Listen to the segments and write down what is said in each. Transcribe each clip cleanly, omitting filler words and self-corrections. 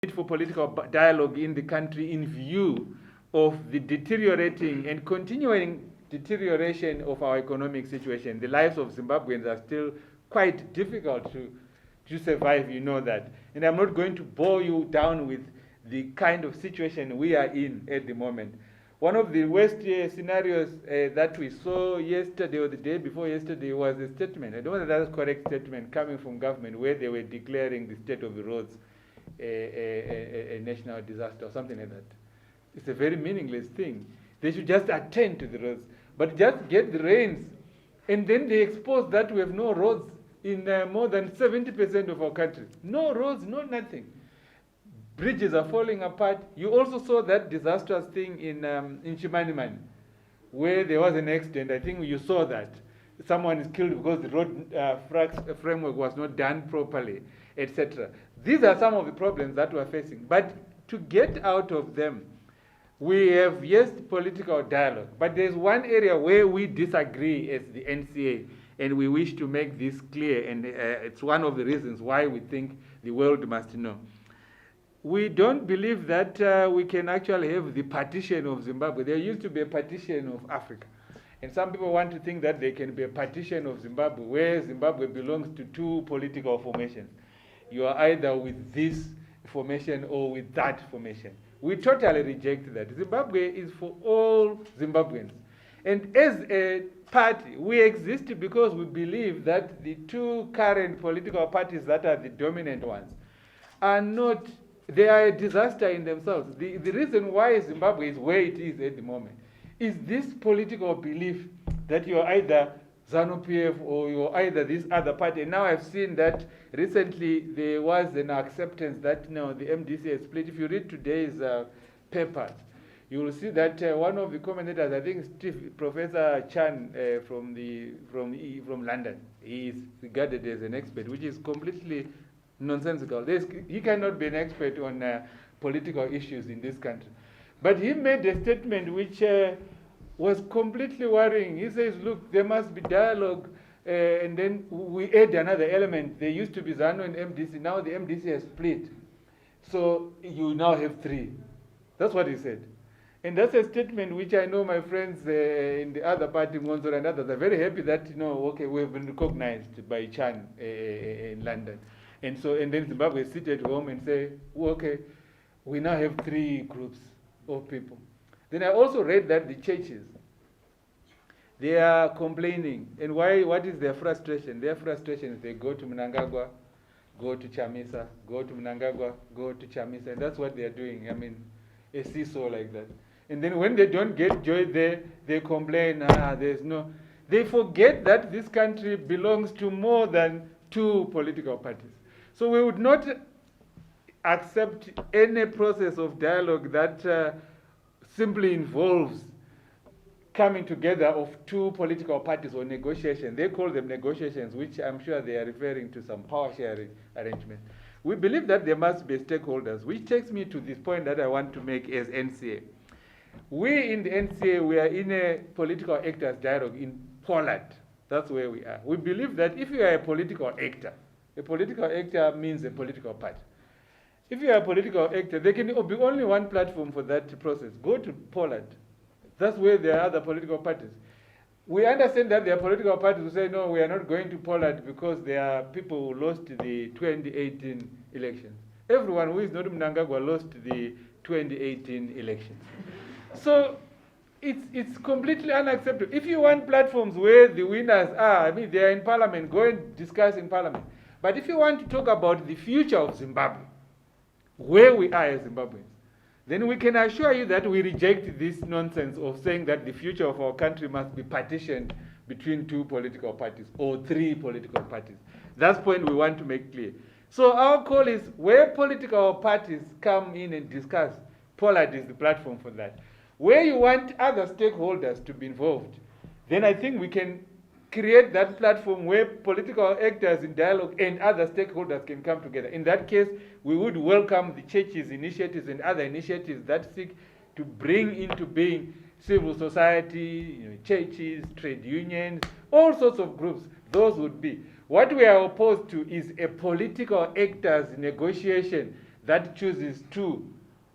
need for political dialogue in the country in view of the deteriorating and continuing deterioration of our economic situation. The lives of Zimbabweans are still quite difficult to survive, you know that. And I'm not going to bore you down with the kind of situation we are in at the moment. One of the worst scenarios that we saw yesterday or the day before yesterday was a statement, I don't know whether that is correct statement, coming from government where they were declaring the state of the roads a national disaster or something like that. It's a very meaningless thing. They should just attend to the roads, but just get the rains, and then they expose that we have no roads in more than 70% of our country. No roads, no nothing. Bridges are falling apart. You also saw that disastrous thing in Chimanimani, where there was an accident. I think you saw that. Someone is killed because the road framework was not done properly, etc. These are some of the problems that we're facing. But to get out of them, we have, yes, political dialogue. But there's one area where we disagree as the NCA, and we wish to make this clear, and it's one of the reasons why we think the world must know. We don't believe that we can actually have the partition of Zimbabwe. There used to be a partition of Africa. And some people want to think that there can be a partition of Zimbabwe, where Zimbabwe belongs to two political formations. You are either with this formation or with that formation. We totally reject that. Zimbabwe is for all Zimbabweans. And as a party, we exist because we believe that the two current political parties that are the dominant ones are not, they are a disaster in themselves. The reason why Zimbabwe is where it is at the moment is this political belief that you are either ZANU-PF or you are either this other party. And now I've seen that recently there was an acceptance that now the MDC has split. If you read today's papers, you will see that one of the commentators, I think Professor Chan from London, he is regarded as an expert, which is completely nonsensical. He cannot be an expert on political issues in this country. But he made a statement which was completely worrying. He says, look, there must be dialogue, and then we add another element. There used to be ZANU and MDC. Now the MDC has split. So you now have three. That's what he said. And that's a statement which I know my friends in the other party, Mwonzora and others, are very happy that, okay, we have been recognized by Chan in London. And then Zimbabwe sit at home and say, okay, we now have three groups of people. Then I also read that the churches, they are complaining. And what is their frustration? Their frustration is they go to Mnangagwa, go to Chamisa, go to Mnangagwa, go to Chamisa. And that's what they are doing. I mean, a seesaw like that. And then when they don't get joy there, they complain, there's no. They forget that this country belongs to more than two political parties. So we would not accept any process of dialogue that simply involves coming together of two political parties or negotiations. They call them negotiations, which I'm sure they are referring to some power sharing arrangement. We believe that there must be stakeholders, which takes me to this point that I want to make as NCA. We in the NCA, we are in a political actors dialogue in Poland. That's where we are. We believe that if you are a political actor means a political party. If you are a political actor, there can be only one platform for that process. Go to Poland. That's where there are other political parties. We understand that there are political parties who say, no, we are not going to Poland because there are people who lost the 2018 elections. Everyone who is not Mnangagwa lost the 2018 elections. So it's completely unacceptable. If you want platforms where the winners are, they are in parliament, go and discuss in parliament. But if you want to talk about the future of Zimbabwe, where we are as Zimbabweans, then we can assure you that we reject this nonsense of saying that the future of our country must be partitioned between two political parties or three political parties. That's the point we want to make clear. So our call is where political parties come in and discuss, Poland is the platform for that. Where you want other stakeholders to be involved, then I think we can create that platform where political actors in dialogue and other stakeholders can come together. In that case, we would welcome the churches' initiatives and other initiatives that seek to bring into being civil society, churches, trade unions, all sorts of groups. Those would be. What we are opposed to is a political actors negotiation that chooses 2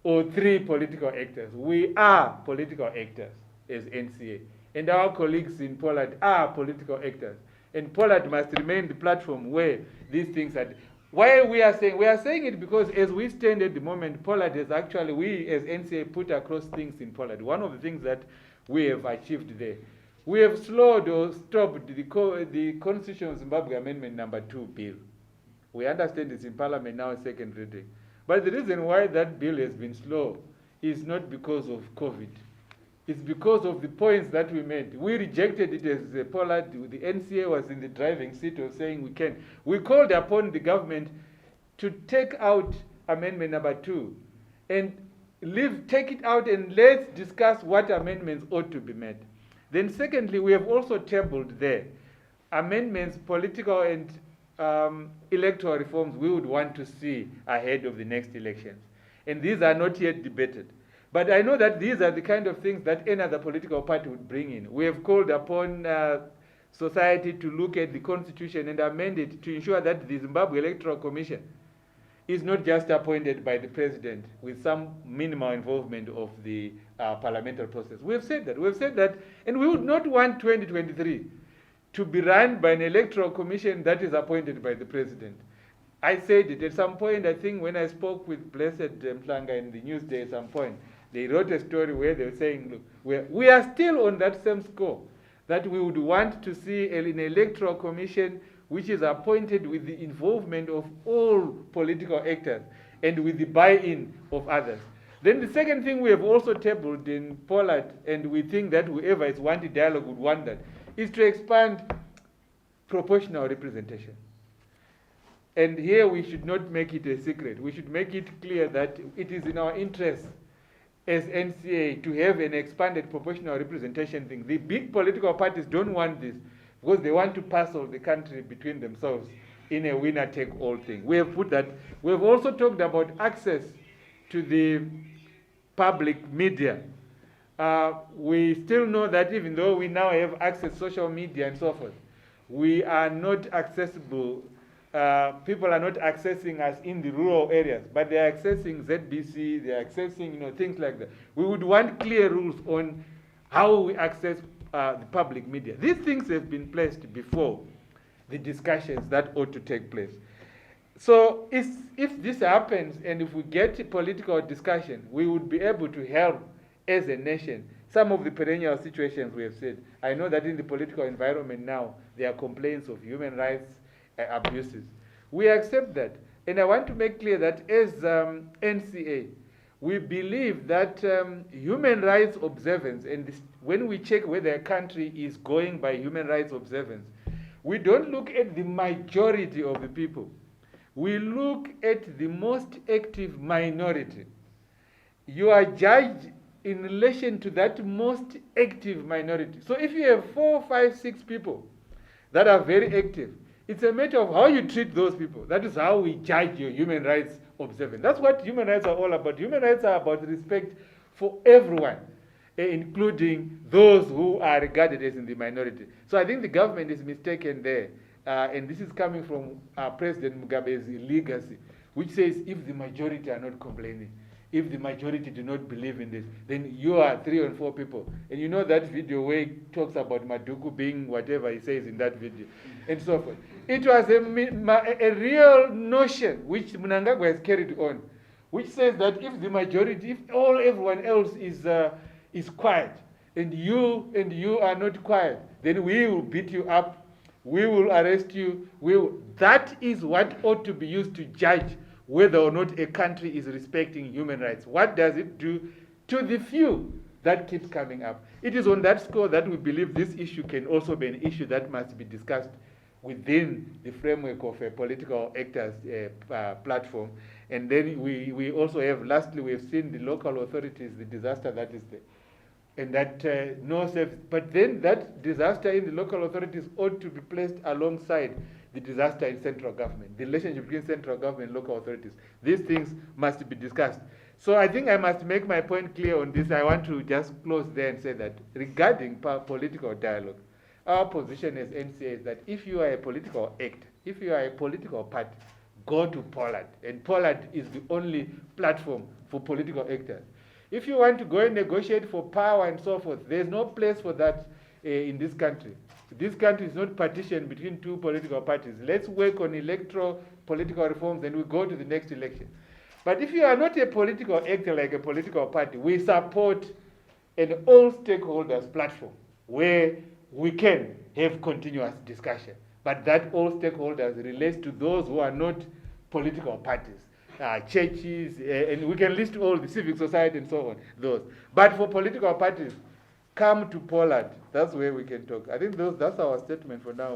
or 3 political actors. We are political actors as NCA. And our colleagues in Poland are political actors. And Poland must remain the platform where these things are. Why we are saying it because as we stand at the moment, Poland has actually, we as NCA put across things in Poland. One of the things that we have achieved there, we have slowed or stopped the Constitution of Zimbabwe Amendment number 2 bill. We understand it's in Parliament now, second reading. But the reason why that bill has been slow is not because of COVID. It's because of the points that we made. We rejected it as Poland. The NCA was in the driving seat of saying we can. We called upon the government to take out amendment number 2 and take it out and let's discuss what amendments ought to be made. Then secondly, we have also tabled there amendments, political and electoral reforms we would want to see ahead of the next elections. And these are not yet debated. But I know that these are the kind of things that any other political party would bring in. We have called upon society to look at the constitution and amend it to ensure that the Zimbabwe Electoral Commission is not just appointed by the president with some minimal involvement of the parliamentary process. We have said that, and we would not want 2023 to be run by an electoral commission that is appointed by the president. I said it at some point, I think when I spoke with Blessed Mhlanga in the Newsday at some point, they wrote a story where they were saying, look, we are still on that same score, that we would want to see an electoral commission which is appointed with the involvement of all political actors and with the buy-in of others. Then the second thing we have also tabled in Poland, and we think that whoever is wanting dialogue would want that, is to expand proportional representation. And here we should not make it a secret. We should make it clear that it is in our interest as NCA to have an expanded proportional representation thing. The big political parties don't want this because they want to parcel the country between themselves in a winner-take-all thing. We have put that. We have also talked about access to the public media. We still know that even though we now have access to social media and so forth, we are not accessible. People are not accessing us in the rural areas, but they are accessing ZBC, they are accessing things like that. We would want clear rules on how we access the public media. These things have been placed before the discussions that ought to take place. So if this happens and if we get political discussion, we would be able to help as a nation some of the perennial situations we have said. I know that in the political environment now, there are complaints of human rights abuses. We accept that. And I want to make clear that as NCA, we believe that human rights observance, and when we check whether a country is going by human rights observance, we don't look at the majority of the people. We look at the most active minority. You are judged in relation to that most active minority. So if you have 4, 5, 6 people that are very active, it's a matter of how you treat those people. That is how we judge your human rights observance. That's what human rights are all about. Human rights are about respect for everyone, including those who are regarded as in the minority. So I think the government is mistaken there. And this is coming from President Mugabe's legacy, which says if the majority are not complaining, if the majority do not believe in this, then you are 3 or 4 people. And you know that video where he talks about Madhuku being whatever he says in that video, and so forth. It was a real notion which Mnangagwa has carried on, which says that if the majority, if everyone else is quiet, and you are not quiet, then we will beat you up, we will arrest you. That is what ought to be used to judge whether or not a country is respecting human rights. What does it do to the few that keeps coming up? It is on that score that we believe this issue can also be an issue that must be discussed within the framework of a political actors platform. And then we also have, lastly, we have seen the local authorities, the disaster that is there. And that no service. But then that disaster in the local authorities ought to be placed alongside the disaster in central government, the relationship between central government and local authorities. These things must be discussed. So I think I must make my point clear on this. I want to just close there and say that regarding political dialogue, our position as NCA is that if you are a political actor, if you are a political party, go to Poland. And Poland is the only platform for political actors. If you want to go and negotiate for power and so forth, there's no place for that in this country. This country is not partitioned between two political parties. Let's work on electoral political reforms and we go to the next election. But if you are not a political actor like a political party, we support an all stakeholders platform where we can have continuous discussion. But that all stakeholders relates to those who are not political parties, churches, and we can list all the civic society and so on, those. But for political parties, come to Poland. That's where we can talk. I think that's our statement for now.